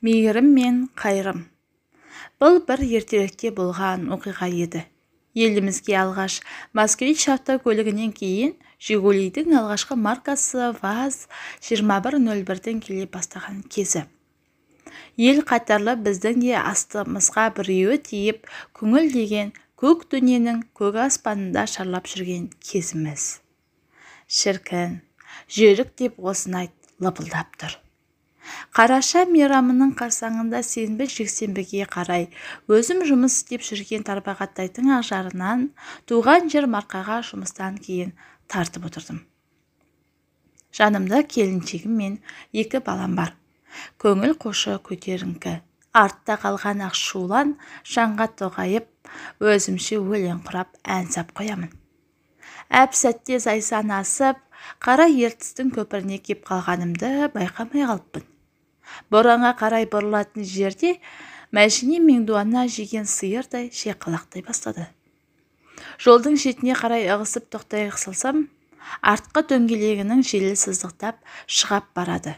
Мейірім мен қайырым. Бұл бір ертеректе болған оқиға еді. Елімізге алғаш Москвич автокөлігінен кейін Жигулидің алғашқы маркасы ВАЗ-2101-ден келе бастаған кезі. Ел қатарлы біздің де астымызға біреуі тиіп, көңіл деген көк дүниенің көк аспанында шарлап жүрген кезіміз. Шіркін, жүйрік деп осыны айт, лыпылдап тұр. Қараша мейрамының қарсаңында сенбі жексенбіге қарай өзім жұмыс істеп жүрген Тарбағатайдың ақжарынан туған жер Марқаға жұмыстан кейін тартып отырдым. Жанымда келіншегім мен 2 балам бар. Көңіл қошы көтеріңкі. Артта қалған ақшулан шаңға тоғайып, өзімше өлең құрап ән сап қоямын. Әп-сәтте зайсан асып, қара ертістің көпіріне кеп қалғанымды байқамай қалыппын. Боранға қарай бұрылатын жерде мәшіне меңдуана жеген сиырдай шиқалақтай бастады. Жолдың шетіне қарай ығысып тоқтай қысылсам, артқы дөңгелегінің желі сыздықтап шығап барады.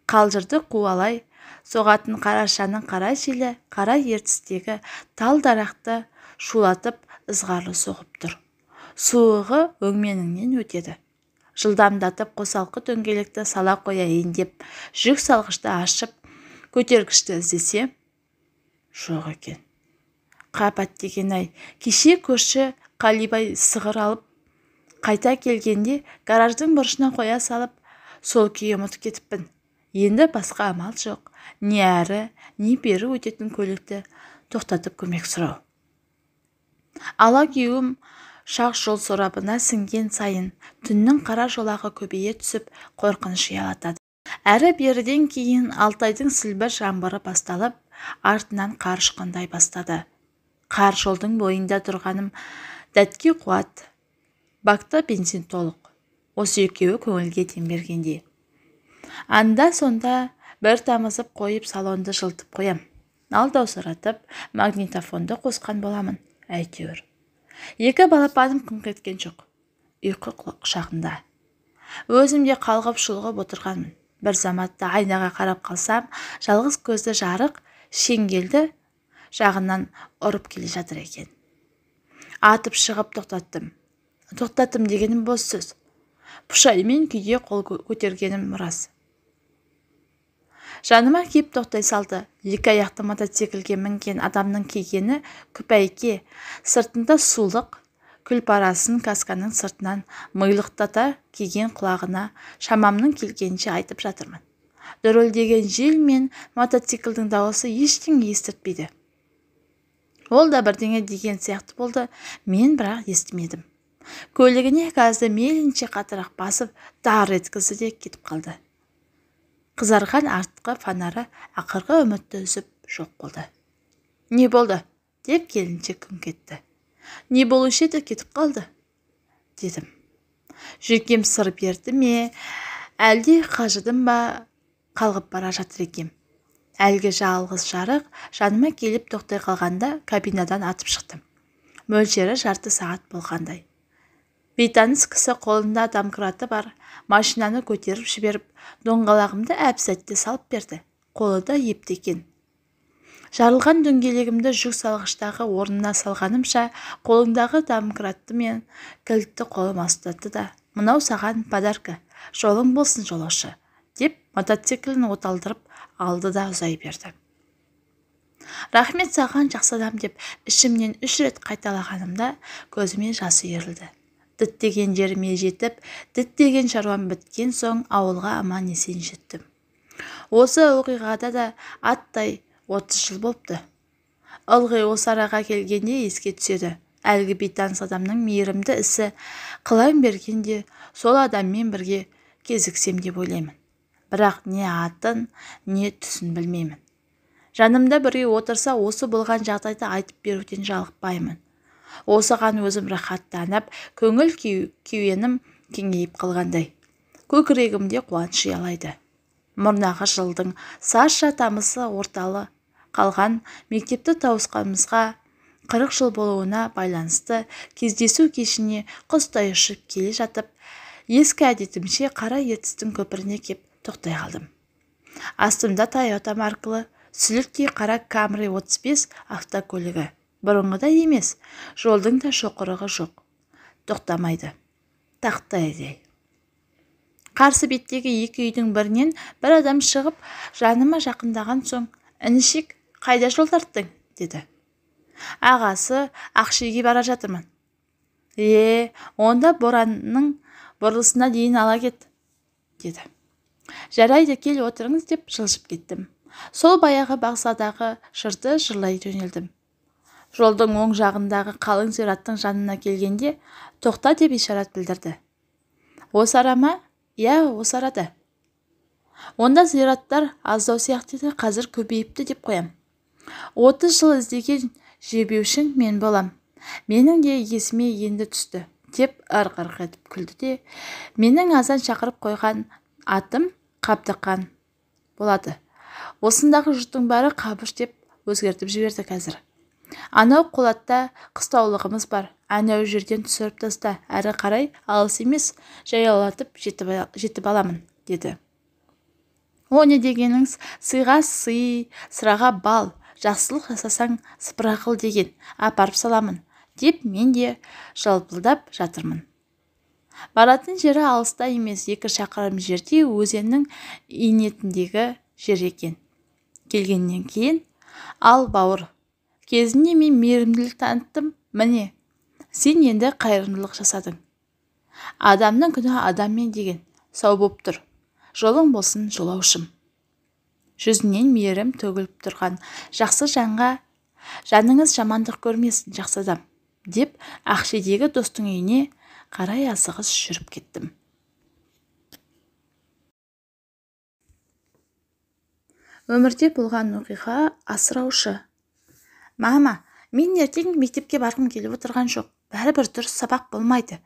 Қалжырды қуалай соғатын қарашаның қара желі қара ертістегі тал-дарақты шулатып ызғарлы соғып тұр. Суығы өңменіңнен өтеді. Жылдамдатып қосалқы дөңгелекті сала қояйын деп жүк салғышты ашып, көтергішті іздесе, жоқ екен. Қапат деген-ай, кеше көрші Қалибай сығыр алып, қайта келгенде гараждың бұрышына қоя салып, сол күйі ұмытып кетіппін. Енді басқа амал жоқ, не әрі, не бері өтетін көлікті тоқтатып көмек сұрау. Ала күйеуім шақ жол сорабына сіңген сайын түннің қара жолағы көбейе түсіп қорқыныш ұялатады. Әрі беріден кейін Алтайдың сілбір жаңбыры басталып, артынан қар ұшқандай бастады. Қар жолдың бойында тұрғаным дәтке қуат, бакта бензин толық. Осы екеуі көңілге дем бергенде. Анда-сонда бір тамызып қойып салонды жылтып қоям. Алдаусыратып магнитофонды қосқан боламын, әйтеуір. 2 балапаным күңк еткен жоқ. Ұйқы құшағында. Өзім де қалғып шұлғып отырғанмын. Бір заматта айнаға қарап қалсам, жалғыз көзді жарық шеңгелді жағынан ұрып келе жатыр екен. Атып шығып тоқтаттым. Тоқтаттым дегенім бос сөз. Пұшаймен күйге қол көтергенім рас. Жаныма кеп тоқтай салды. 2 аяқты мотоциклге мінген адамның кигені күпәйке, сыртында сулық, күлпарасын касканың сыртынан майлықтата киген құлағына шамамның келгенше айтып жатырмын. Дүрілдеген жел мен мотоциклдің дауысы ештеңе естіртпейді. Ол да бірдеңе деген сияқты болды, мен бірақ естімедім. Көлігіне газды мейлінше қатырақ басып, дар еткізді де кетіп қалды. Қызарған артқы фонары ақырғы үмітті үзіп жоқ болды. Не болды? Деп келіншек күңк етті. Не болушы еді, кетіп қалды? Дедім. Жүргем сыр берді ме, әлде қажыдым ба, қалғып бара жатыр екем. Әлгі жалғыз жарық жаныма келіп тоқтай қалғанда кабинадан атып шықтым. Мөлшері жарты сағат болғандай. Бейтаныс кісі қолында домкраты бар машинаны көтеріп жіберіп, доңғалағымды әп-сәтте салып берді. Қолы да епті екен. Жарылған дөңгелегімді жүк салғыштағы орнына салғанымша, қолындағы домкратты мен кілтті қолыма ұстатты да, мынау саған подарка, жолың болсын жолаушы, деп мотоциклін оталдырып алды да ұзай берді. Рахмет саған жақсы адам деп ішімнен 3 рет қайталағанымда көзіме жасы үйірілді. Діттеген жеріме жетіп, діттеген шаруам біткен соң ауылға аман есен жеттім. Осы оқиғада да аттай 30 жыл болыпты. Ылғи осы араға келгенде еске түседі. Әлгі бейтаныс адамның мейірімді ісі қылаң бергенде сол адаммен бірге кезіксем деп ойлаймын. Бірақ не атын, не түсін білмеймін. Жанымда біреу отырса, осы болған жағдайды айтып беруден жалықпаймын. Осыған өзім рахаттанып, көңіл кеуенім кеңейіп қалғандай. Көкірегімде қуаныш ұялайды. Мұрнағы жылдың сарша тамысы орталы қалған мектепті тауысқанымызға 40 жыл болуына байланысты кездесу кешіне құстай ұшып келе жатып, ескі әдетімше қара ертістің көпіріне кеп тоқтай қалдым. Астымда Toyota маркалы сүліктей қара Camry 35 автокөлігі. Бұрынғыдай емес, жолдың да шоқырығы жоқ. Тоқтамайды. Тақтайдай. Қарсы беттегі екі үйдің бірінен бір адам шығып, жаныма жақындаған соң, «Інішек, қайда жол тарттың?» деді. «Ағасы, Ақшиге бара жатырмын». Онда боранның бұрылысына дейін ала кет, деді. «Жарайды, кел отырыңыз» деп жылжып кеттім. Сол баяғы бағзадағы жырды жырлай жөнелдім. Жолдың оң жағындағы қалың зираттың жанына келгенде, тоқта деп ишарат білдірді. «Осы ара ма?» «Иә, осы арада». «Онда зираттар аздау сияқты еді, қазір көбейіпті деп қоям. 30 жыл іздеген жебеушің мен болам. Менің де есіме енді түсті», деп ырқ-ырқ етіп күлді де, менің азан шақырып қойған атым Қабдыққан болады. Осындағы жұрттың бәрі Қабыш деп өзгертіп жіберді қазір. «Анау қолатта қыстаулығымыз бар. Анау жерден түсіріп таста. Әрі қарай алыс емес, жаяулатып жетіп аламын», деді. «О, не дегеніңіз? Сыйға сый, сыраға бал, жақсылық жасасаң сыпыра қыл деген. Апарып саламын», деп мен де жалпылдап жатырмын. Баратын жері алыста емес, 2 шақырым жерде өзеннің инетіндегі жер екен. Келгеннен кейін, «Ал, бауыр, кезінде мен мейірімділік таныттым, міне, сен енді қайырымдылық жасадың. Адамның күні адаммен деген, сау боп тұр. Жолың болсын, жолаушым». Жүзінен мейірім төгіліп тұрған жақсы жанға, «Жаныңыз жамандық көрмесін, жақсы адам», деп Ақшидегі достың үйіне қарай асығыс жүріп кеттім. Өмірде болған оқиға асыраушы. «Мама, мен ертең мектепке барғым келіп отырған жоқ. Бәрібір дұрыс сабақ болмайды.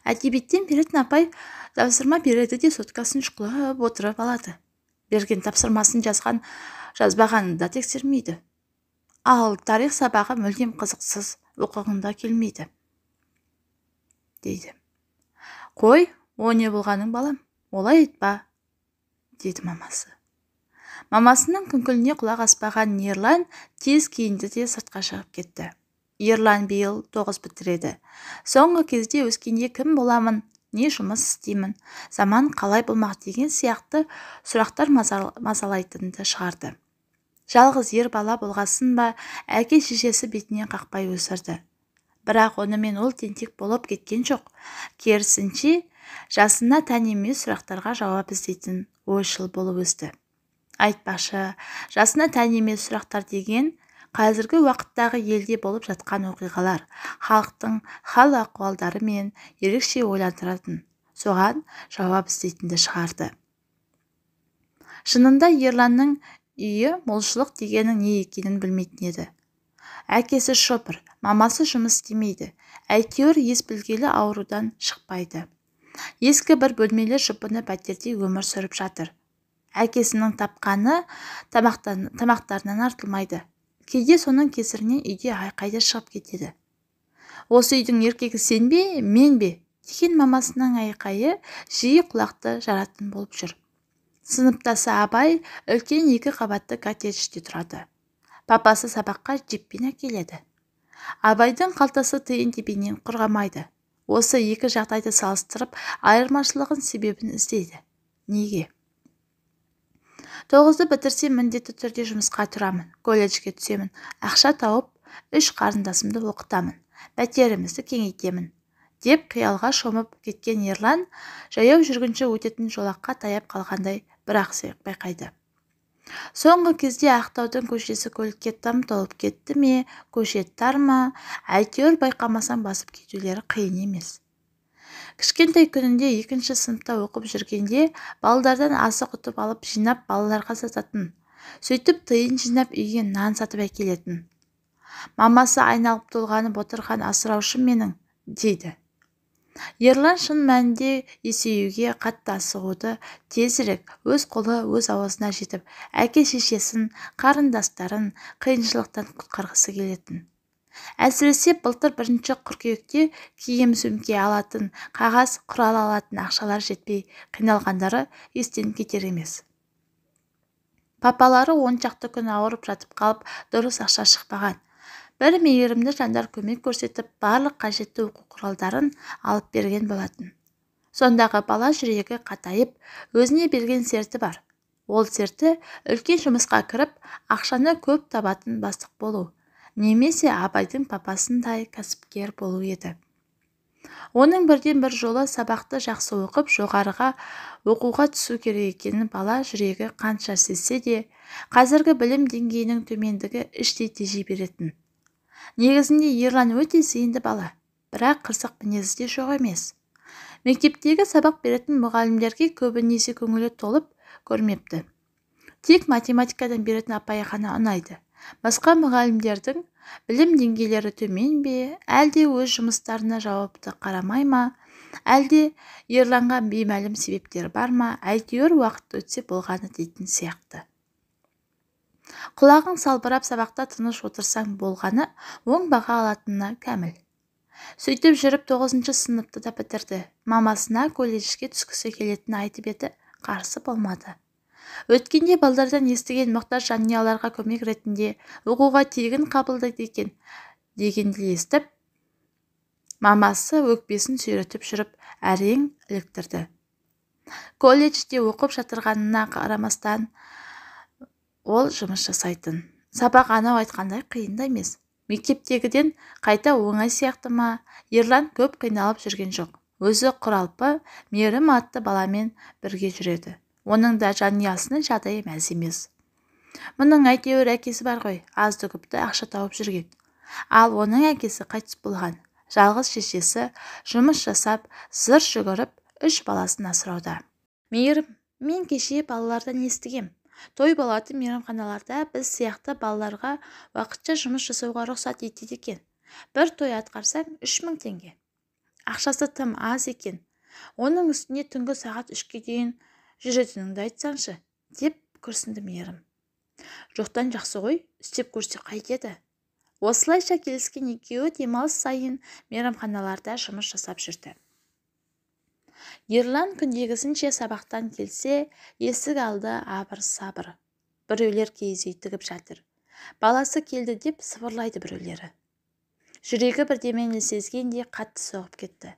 Әдебиеттен беретін апай тапсырма береді де соткасын шұқылап отырып алады. Берген тапсырмасын жазбағанын да тексермейді. Ал тарих сабағы мүлдем қызықсыз, оқығында келмейді», дейді. «Қой, о не болғаның балам? Олай етпа», деді мамасы. Мамасының күңкіліне құлақ аспаған Ерлан тез киінді де сыртқа шығып кетті. Ерлан биыл 9 бітіреді. Соңғы кезде өскенде кім боламын, не жұмыс істеймін, заман қалай болмақ деген сияқты сұрақтар мазалайтынды шығарды. Жалғыз ер бала болғасын ба, әке шешесі бетінен қақпай өсірді. Бірақ онымен ол тентек болып кеткен жоқ. Керісінше, жасына тән емес сұрақтарға жауап іздейтін ойшыл болып өсті. Айтпашы, жасына тән емес сұрақтар деген қазіргі уақыттағы елде болып жатқан оқиғалар, халықтың хал ахуалдары мен ерекше ойландыратын, соған жауап іздейтінді шығарды. Шынында Ерланның үйі молшылық дегенің не екенін білмейтін еді. Әкесі шопыр, мамасы жұмыс істемейді. Әйтеуір ес білгелі аурудан шықпайды. Ескі бір бөлмелі жұпыны пәтерде өмір сүріп жатыр. Әкесінің тапқаны тамақтарынан артылмайды. Кейде соның кесірінен үйде айқайда шығып кетеді. «Осы үйдің еркегі сен бе, мен бе?» деген мамасының айқайы жиі құлақты жаратын болып жүр. Сыныптасы Абай үлкен 2 қабатты коттеджде тұрады. Папасы сабаққа джиппен әкеледі. Абайдың қалтасы тиын-тебеннен құрғамайды. Осы 2 жағдайды салыстырып, айырмашылығын себебін іздейді. Неге? 9-ды бітірсем міндетті түрде жұмысқа тұрамын, колледжге түсемін, ақша тауып, 3 қарындасымды оқытамын, пәтерімізді кеңейтемін, деп қиялға шомып кеткен Ерлан жаяу жүргінші өтетін жолаққа таяп қалғандай бір ақсиық байқайды. Соңғы кезде Ақтаудың көшесі көлікке тым толып кетті ме, көше тар ма, әйтеуір байқамасаң басып кетулері қиын емес. Кішкентай күнінде 2-ші сыныпта оқып жүргенде балдардан асық ұтып алып жинап балаларға сататын. Сөйтіп тиын жинап үйге нан сатып әкелетін. Мамасы айналып толғанып отырған асыраушы менің, дейді. Ерлан шын мәнінде есеюге қатты асығуды, тезірек өз қолы өз аузына жетіп, әке шешесін, қарындастарын қиыншылықтан құтқарғысы келетін. Әсіресе былтыр 1 қыркүйекте киім сөмке алатын, қағаз құрал алатын ақшалар жетпей қиналғандары естен кетер емес. Папалары 10 шақты күн ауырып жатып қалып, дұрыс ақша шықпаған. Бір мейірімді жандар көмек көрсетіп, барлық қажетті оқу құралдарын алып берген болатын. Сондағы бала жүрегі қатайып, өзіне берген серті бар. Ол серті үлкен жұмысқа кіріп, ақшаны көп табатын бастық болу, немесе Абайдың папасындай кәсіпкер болу еді. Оның бірден бір жолы сабақты жақсы оқып, жоғарыға оқуға түсу керек екенін бала жүрегі қанша сезсе де, қазіргі білім деңгейінің төмендігі іштей тежей беретін. Негізінде Ерлан өте зейінді бала, бірақ қырсық мінезі де жоқ емес. Мектептегі сабақ беретін мұғалімдерге көбінесе көңілі толып көрмепті. Тек математикадан беретін апай ғана ұнайды. Басқа мұғалімдердің білім деңгейлері төмен бе, әлде өз жұмыстарына жауапты қарамай ма, әлде Ерланға беймәлім себептері бар ма, әйтеуір уақыт өтсе болғаны дейтін сияқты. Құлағың салбырап сабақта тыныш отырсаң болғаны оң баға алатынына кәміл. Сөйтіп жүріп 9 сыныпты да бітірді. Мамасына колледжге түскісі келетінін айтып еді, қарсы болмады. Өткенде балдардан естіген мұқтаж жанұяларға көмек ретінде оқуға тегін қабылдайды екен дегенді естіп, мамасы өкпесін сүйретіп жүріп әрең іліктірді. Колледжде оқып жатырғанына қарамастан ол жұмыс жасайтын. Сабақ анау айтқандай қиын да емес. Мектептегіден қайта оңай сияқты ма, Ерлан көп қиналып жүрген жоқ. Өзі құралпы, Мейірім атты баламен бірге жүреді. Оның да жанұясының жағдайы мәз емес. Мұның әйтеуір әкесі бар ғой, азды көпті ақша тауып жүрген. Ал оның әкесі қайтыс болған. Жалғыз шешесі жұмыс жасап, зыр жүгіріп, 3 баласын асырауда. Мейірім, мен кеше балалардан естігем. Той болатын мейрамханаларда біз сияқты балаларға уақытша жұмыс жасауға рұқсат етеді екен. Бір той атқарсаң 3000 теңге. Ақшасы тым аз екен. Оның үстіне түнгі сағат 3-ке дейін жүретініңді айтсаңшы, деп күрсінді Мейірім. Жоқтан жақсы ғой, істеп көрсе қайтеді. Осылайша келіскен екеуі демалыс сайын мейрамханаларда жұмыс жасап жүрді. Ерлан күндегісінше сабақтан келсе, есік алды абыр-сабыр. Біреулер киіз үй тігіп жатыр. Баласы келді деп сыбырлайды біреулері. Жүрегі бірдемені сезгенде қатты соғып кетті.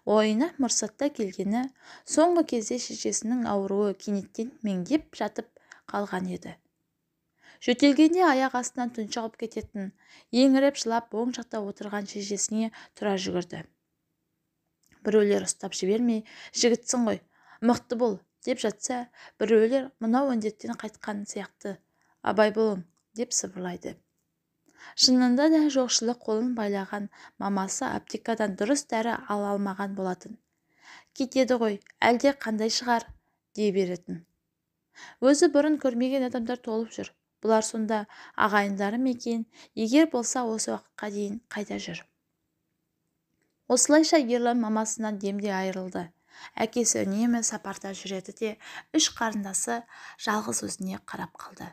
Ойына мұрсатта келгені, соңғы кезде шешесінің ауруы кенеттен меңдеп жатып қалған еді. Жөтелгенде аяқ астынан тұншығып кететін, еңіреп жылап оң жақта отырған шешесіне тұра жүгірді. Біреулер ұстап жібермей, жігітсің ғой, мықты бол, деп жатса, біреулер мынау індеттен қайтқан сияқты, абай болың, деп сыбырлайды. Шынында да жоқшылық қолын байлаған мамасы аптекадан дұрыс дәрі ала алмаған болатын. Кетеді ғой, әлде қандай шығар, дей беретін. Өзі бұрын көрмеген адамдар толып жүр. Бұлар сонда ағайындары мекен, егер болса осы уақытқа дейін қайда жүр? Осылайша Ерлан мамасынан демде айырылды. Әкесі үнемі сапарда жүреді де, 3 қарындасы жалғыз өзіне қарап қалды.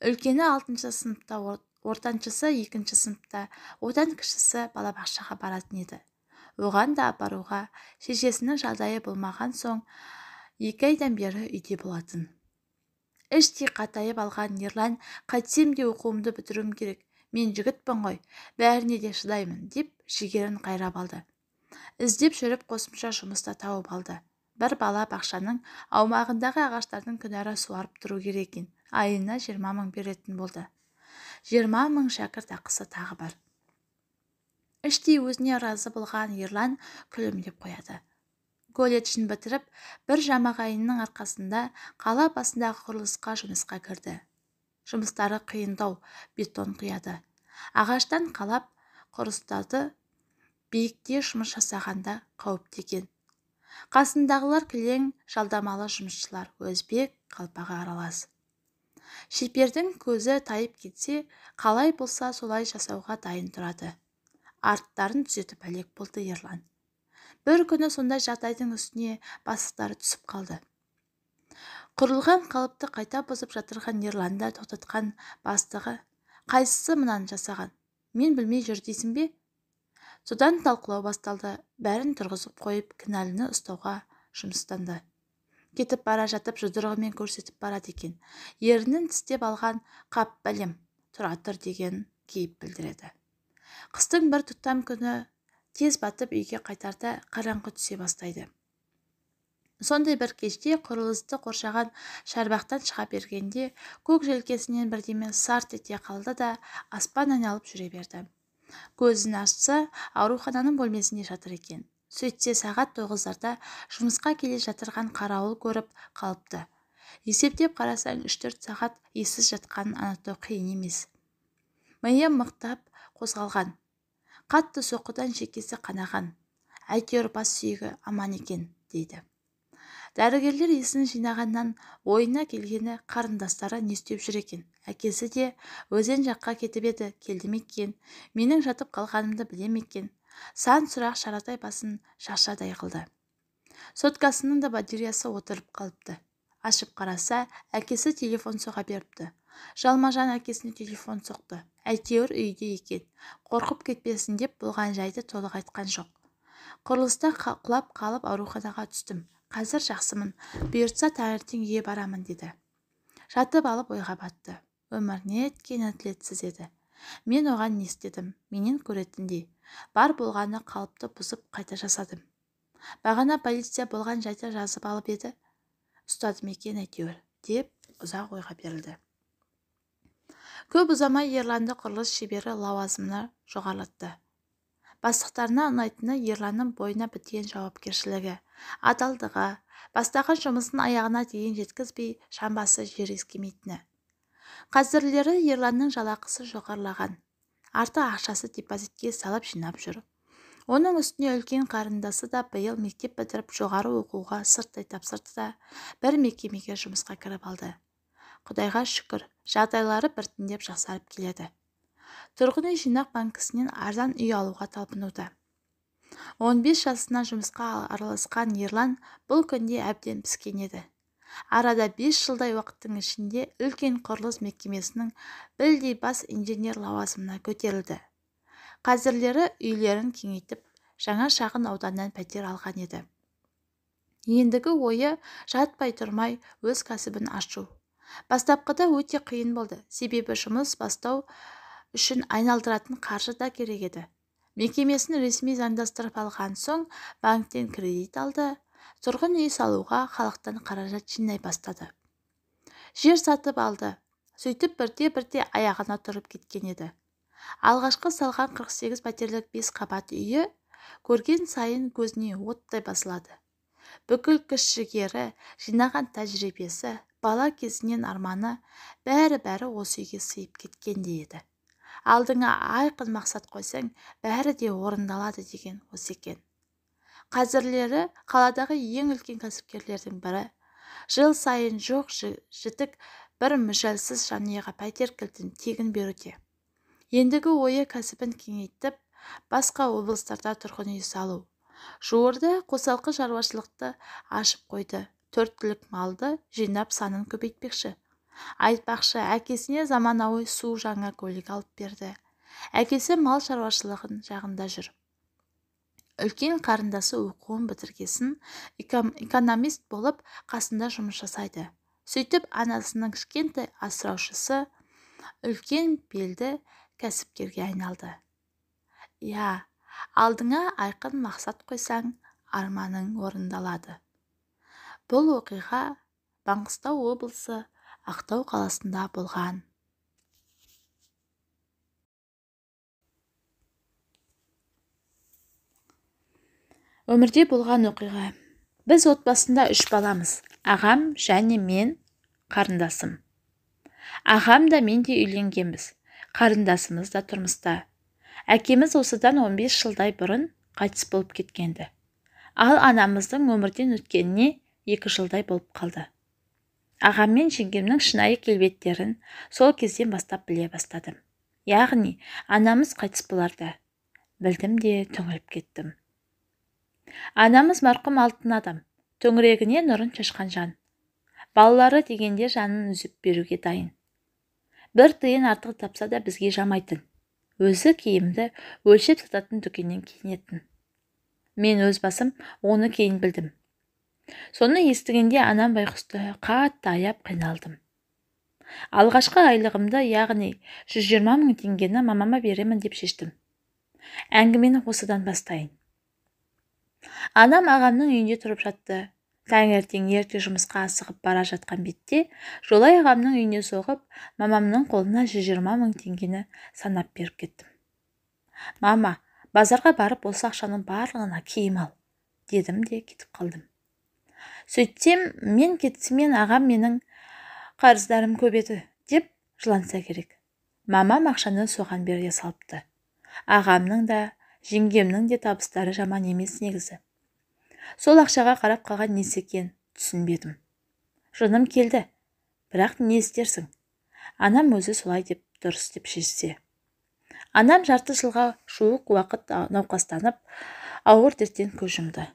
Үлкені 6 сыныпта, ортаншысы 2 сыныпта, одан кішісі балабақшаға баратын еді. Оған да апаруға шешесінің жағдайы болмаған соң 2 айдан бері үйде болатын. Іштей қатайып алған Ерлан, қайтсем де оқуымды бітіруім керек. Мен жігітпін ғой, бәріне де шыдаймын, деп жігерін қайрап алды. Іздеп жүріп қосымша жұмыста тауып алды. Бір бала бақшаның аумағындағы ағаштардың күнара суарып тұру керек екен. Айына 20 мың беретін болды. 20 мың шәкірт ақысы тағы бар. Іштей өзіне разы болған Ерлан күлімдеп қояды. Колледжін бітіріп, бір жамағайынның арқасында қала басындағы құрылысқа жұмысқа кірді. Жұмыстары қиындау, бетон құяды. Ағаштан қалап құрыстарды биікте жұмыс жасағанда қауіпті екен. Қасындағылар кілең жалдамалы жұмысшылар, өзбек, қалпағы аралас. Шепердің көзі тайып кетсе, қалай болса солай жасауға дайын тұрады. Арттарын түзетіп әлек болды Ерлан. Бір күні сондай жағдайдың үстіне бастықтары түсіп қалды. Құрылған қалыпты қайта бұзып жатырған Ерланды тоқтатқан бастығы, қайсысы мынаны жасаған? Мен білмей жүр дейсің бе? Содан талқылау басталды. Бәрін тұрғызып қойып, кінәліні ұстауға жұмыстанды. Кетіп бара жатып жұдырығымен көрсетіп барады екен. Ерінін тістеп алған қап бәлем, тұра тұр деген кейіп білдіреді. Қыстың бір тұтам күні тез батып үйге қайтарда қараңғы түсе бастайды. Сондай бір кеште құрылысты қоршаған шарбақтан шыға бергенде көк желкесінен бірдеме сарт ете қалды да аспан айналып жүре берді. Көзін ашса, аурухананың бөлмесінде жатыр екен. Сөйтсе сағат 9-дарда жұмысқа келе жатырған қарауыл көріп қалыпты. Есептеп қарасаң 3-4 сағат ессіз жатқанын анықтау қиын емес. Миы мықтап қозғалған. Қатты соққыдан шекесі қанаған. Әйтеуір бас сүйегі аман екен, дейді. Дәрігерлер есін жинағаннан ойына келгені қарындастары не істеп жүр екен. Әкесі де өзен жаққа кетіп еді, келді ме екен, менің жатып қалғанымды біле ме екен. Сан сұрақ шаратай басын шашадай қылды. Соткасының да батареясы отырып қалыпты. Ашып қараса, әкесі телефон соға беріпті. Жалма-жан әкесіне телефон соқты. Әйтеуір үйде екен. Қорқып кетпесін деп болған жайды толық айтқан жоқ. Құрылыста құлап қалып ауруханаға түстім. Қазір жақсымын, бұйыртса таңертең үйге барамын, деді. Жатып алып ойға батты. Өмір неткен әділетсіз еді. Мен оған не істедім, менен көретіндей. Бар болғаны қалыпты бұзып қайта жасадым. Бағана полиция болған жайды жазып алып еді. Ұстадым екен әйтеуір, деп ұзақ ойға берілді. Көп ұзамай Ерланды құрылыс шебері лауазымына жоғарылатты. Бастықтарына ұнайтыны Ерланның бойына біткен жауапкершілігі, адалдығы, бастаған жұмысын аяғына дейін жеткізбей шамбасы жер ескемейтіні. Қазірлері Ерланның жалақысы жоғарылаған. Арты ақшасы депозитке салып жинап жүр. Оның үстіне үлкен қарындасы да биыл мектеп бітіріп жоғары оқуға сырттай тапсырды да бір мекемеге жұмысқа кіріп алды. Құдайға шүкір, жағдайлары біртіндеп жақсарып келеді. Тұрғын үй жинақ банкісінен арзан үй алуға талпынуда. 15 жасынан жұмысқа араласқан Ерлан бұл күнде әбден піскен еді. Арада 5 жылдай уақыттың ішінде үлкен құрылыс мекемесінің білдей бас инженер лауазымына көтерілді. Қазірлері үйлерін кеңейтіп, жаңа шағын ауданнан пәтер алған еді. Ендігі ойы жатпай тұрмай өз кәсібін ашу. Бастапқыда өте қиын болды, себебі жұмыс бастау үшін айналдыратын қаржы да керек еді. Мекемесін ресми заңдастырып алған соң банктен кредит алды, тұрғын үй салуға халықтан қаражат жинай бастады. Жер сатып алды, сөйтіп бірте-бірте аяғына тұрып кеткен еді. Алғашқы салған 48 пәтерлік 5 қабат үйі көрген сайын көзіне оттай басылады. Бүкіл күш-жігері, жинаған тәжірибесі, бала кезінен арманы бәрі осы үйге сыйып кеткендей еді. Алдыңа айқын мақсат қойсаң, бәрі де орындалады деген осы екен. Қазірлері қаладағы ең үлкен кәсіпкерлердің бірі. Жыл сайын жоқ жітік бір мүжәлсіз жанұяға пәтер кілтін тегін беруде. Ендігі ойы кәсібін кеңейтіп, басқа облыстарда тұрғын үй салу. Жуырда қосалқы шаруашылықты ашып қойды. 4 түлік малды жинап санын көбейтпекші. Айтпақшы, әкесіне заманауи су жаңа көлік алып берді. Әкесі мал шаруашылығын жағында жүр. Үлкен қарындасы оқуын бітіргесін экономист болып қасында жұмыс жасайды. Сөйтіп анасының кішкентай асыраушысы үлкен белді кәсіпкерге айналды. Я, алдыңа айқын мақсат қойсаң, арманың орындалады. Бұл оқиға Маңғыстау облысы Ақтау қаласында болған. Өмірде болған оқиға. Біз отбасында 3 баламыз. Ағам және мен, қарындасым. Ағам да мен де үйленгенбіз. Қарындасымыз да тұрмыста. Әкеміз осыдан 15 жылдай бұрын қайтыс болып кеткенді. Ал анамыздың өмірден өткеніне 2 жылдай болып қалды. Ағам мен жеңгемнің шынайы келбеттерін сол кезден бастап біле бастадым. Яғни, анамыз қайтыс боларда. Білдім де түңіліп кеттім. Анамыз марқұм алтын адам, төңірегіне нұрын шашқан жан. Балалары дегенде жанын үзіп беруге дайын. Бір тиын артық тапса да бізге жамайтын. Өзі киімді өлшеп сататын дүкеннен киінетін. Мен өз басым оны кейін білдім. Соны естігенде анам байқұсты қатты аяп қиналдым. Алғашқы айлығымды, яғни 120 мың теңгені мамама беремін деп шештім. Әңгімені осыдан бастайын. Анам ағамның үйінде тұрып жатты. Таңертең ерте жұмысқа асығып бара жатқан бетте, жолай ағамның үйіне соғып, мамамның қолына 120 мың теңгені санап беріп кеттім. Мама, базарға барып осы ақшаның барлығына киім ал, дедім де кетіп қалдым. Сөйтсем, мен кетісімен ағам менің қарыздарым көп еді деп жыланса керек. Мамам ақшаны соған бере салыпты. Ағамның да, жеңгемнің де табыстары жаман емес негізі. Сол ақшаға қарап қалған несі екен түсінбедім. Жыным келді, бірақ не істерсің? Анам өзі солай деп дұрыс деп шешсе. Анам жарты жылға жуық уақыт науқастанып, ауыр дерттен көз жұмды.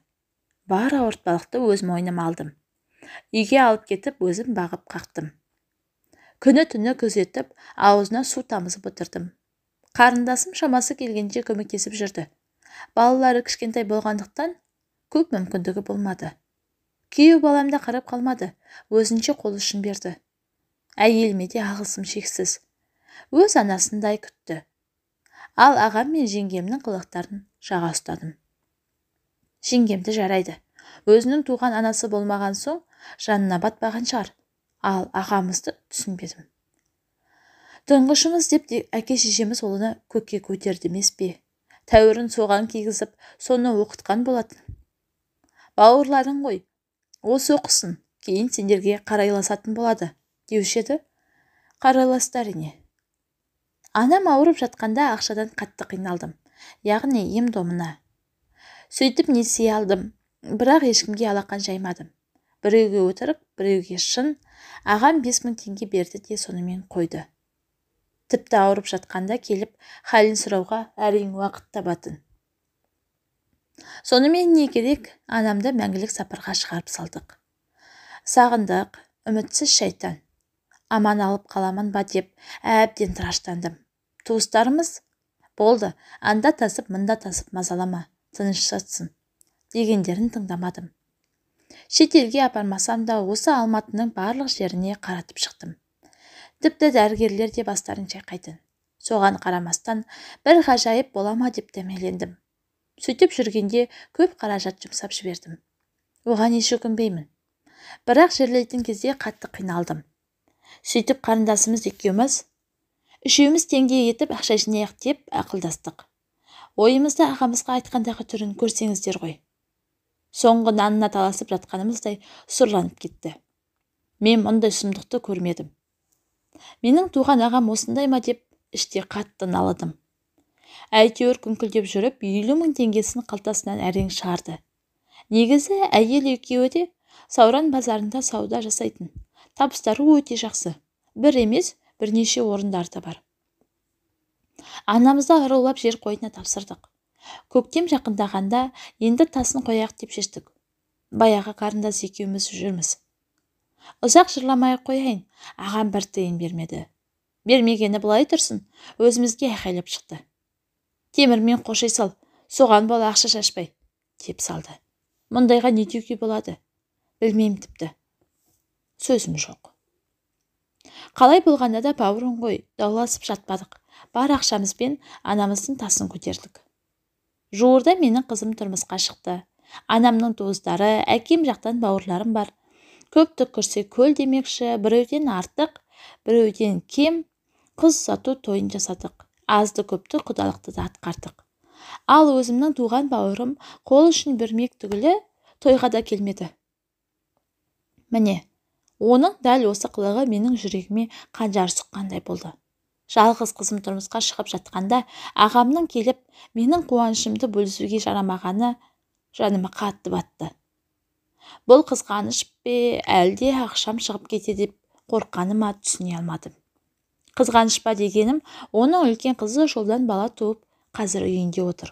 Бар ауыртпалықты өз мойныма алдым. Үйге алып кетіп, өзім бағып қақтым. Күні-түні күзетіп, аузына су тамызып отырдым. Қарындасым шамасы келгенше көмектесіп жүрді. Балалары кішкентай болғандықтан көп мүмкіндігі болмады. Күйеу балам да қарап қалмады, өзінше қол ұшын берді. Әйеліме де алғысым шексіз. Өз анасындай күтті. Ал ағам мен жеңгемнің қылықтарын жаға ұстадым. Жеңгемді жарайды. Өзінің туған анасы болмаған соң жанына батпаған шығар. Ал ағамызды түсінбедім. Тұңғышымыз деп әке-шешеміз ұлыны көкке көтерді емес пе? Тәуірін соған кигізіп, соны оқытқан болатын. Бауырларың ғой, осы оқысын, кейін сендерге қарайласатын болады, деуші еді. Қарайластар не? Анам ауырып жатқанда ақшадан қатты қиналдым, яғни ем-домына. Сөйтіп несие алдым, бірақ ешкімге алақан жаймадым. Біреуге өтірік, біреуге шын. Ағам 5 мың теңге берді де сонымен қойды. Тіпті ауырып жатқанда келіп, халін сұрауға әрең уақыт табатын. Сонымен не керек, анамды мәңгілік сапарға шығарып салдық. Сағындық, үмітсіз шайтан. Аман алып қаламын ба деп әбден тыраштандым. Туыстарымыз, болды, анда тасып, мында тасып мазалама, тыныш жатсын, дегендерін тыңдамадым. Шетелге апармасам да осы Алматының барлық жеріне қаратып шықтым. Тіпті дәрігерлер де бастарын шайқайтын. Соған қарамастан бір ғажайып болама деп дәмелендім. Сөйтіп жүргенде көп қаражат жұмсап жібердім. Оған еш өкінбеймін. Бірақ жерлейтін кезде қатты қиналдым. Сөйтіп қарындасымыз үшеуміз теңге етіп ақша жинайық деп ақылдастық. Ойымызды ағамызға айтқандағы түрін көрсеңіздер ғой. Соңғы нанына таласып жатқанымыздай сұрланып кетті. Мен мұндай сұмдықты көрмедім. Менің туған ағам осындай ма деп іште қатты налыдым. Әйтеуір күңкілдеп жүріп, 50 мың теңгесін қалтасынан әрең шығарды. Негізі әйел екеуі де Сауран базарында сауда жасайтын. Табыстары өте жақсы. Бір емес, бірнеше орындарда бар. Анамызды арулап жер қойнына тапсырдық. Көктем жақындағанда енді тасын қояқ деп шештік. Баяғы қарындас екеуміз жүрміз. Ұзақ жырламай қояйын, ағам бір тиын бермеді. Бермегені былай тұрсын, өзімізге айқайлап шықты. Темірмен қошай сал, соған бола ақша шашпай, деп салды. Мұндайға не деуге болады? Білмеймін тіпті. Сөзім жоқ. Қалай болғанда да бауырың ғой, дауласып жатпадық. Бар ақшамызбен анамыздың тасын көтердік. Жуырда менің қызым тұрмысқа шықты. Анамның туыстары, әкем жақтан бауырларым бар. Көпті көрсе көл демекші, біреуден артық, біреуден кем, қыз сату тойын жасадық. Азды көпті құдалықты да атқардық. Ал өзімнің туған бауырым қол үшін бермек түгілі тойға да келмеді. Міне, оның дәл осы қылығы менің жүрегіме қанжар сұққандай болды. Жалғыз қызым тұрмысқа шығып жатқанда ағамның келіп менің қуанышымды бөлісуге жарамағаны жаныма қатты батты. Бұл қызғаныш пе, әлде ақшам шығып кете деп қорққаныма түсіне алмадым. Қызғаныш па дегенім, оның үлкен қызы жолдан бала туып, қазір үйінде отыр.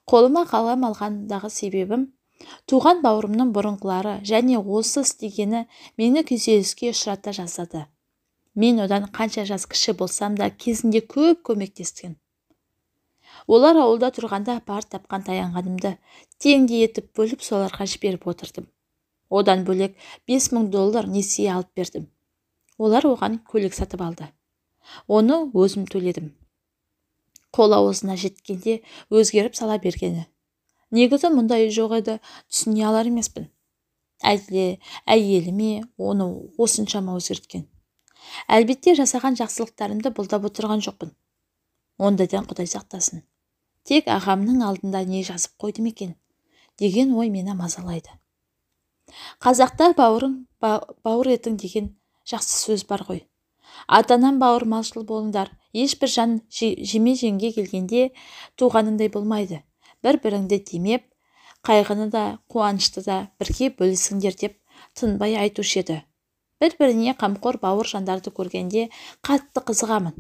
Қолыма қалам алғандағы себебім, туған бауырымның бұрынғылары және осы істегені мені күйзеліске ұшырата жаздады. Мен одан қанша жас кіші болсам да кезінде көп көмектескен. Олар ауылда тұрғанда бар тапқан таянғанымды теңдей етіп бөліп соларға жіберіп отырдым. Одан бөлек $5000 несие алып бердім. Олар оған көлік сатып алды. Оны өзім төледім. Қол аузына жеткенде өзгеріп сала бергені. Негізі мұндай жоқ еді, түсіне алар емеспін. Әйеліме оны осыншама өзгерткен. Әлбетте жасаған жақсылықтарымды бұлдап отырған жоқпын. Ондайдан Құдай сақтасын. Тек ағамның алдында не жазып қойдым екен деген ой мені мазалайды. Қазақта бауыр етің деген жақсы сөз бар ғой. Атанан бауырмалшыл болыңдар. Ешбір жан жеме-жемге келгенде туғанындай болмайды. Бір-біріңді демеп, қайғыны да, қуанышты да бірге бөлісіңдер деп тынбай айтушы еді. Бір-біріне қамқор бауыр жандарды көргенде қатты қызығамын.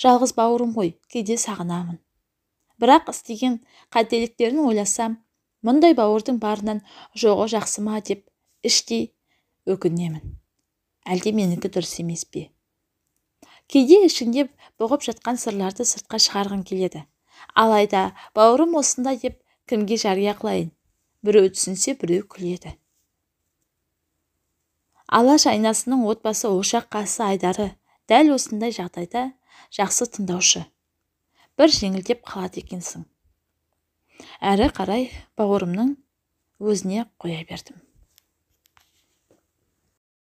Жалғыз бауырым ғой, кейде сағынамын. Бірақ істеген қателіктерін ойласам, мұндай бауырдың барынан жоғы жақсы ма деп іштей өкінемін. Әлде менікі дұрыс емес пе? Кейде ішіңде бұғып жатқан сырларды сыртқа шығарғың келеді. Алайда бауырым осындай деп кімге жария қылайын? Біреу түсінсе, біреу күледі. Алаш айнасының отбасы ошақ қасы Айдары дәл осындай жағдайда жақсы тыңдаушы. Бір жеңілдеп қалады екенсің. Әрі қарай бауырымның өзіне қоя бердім.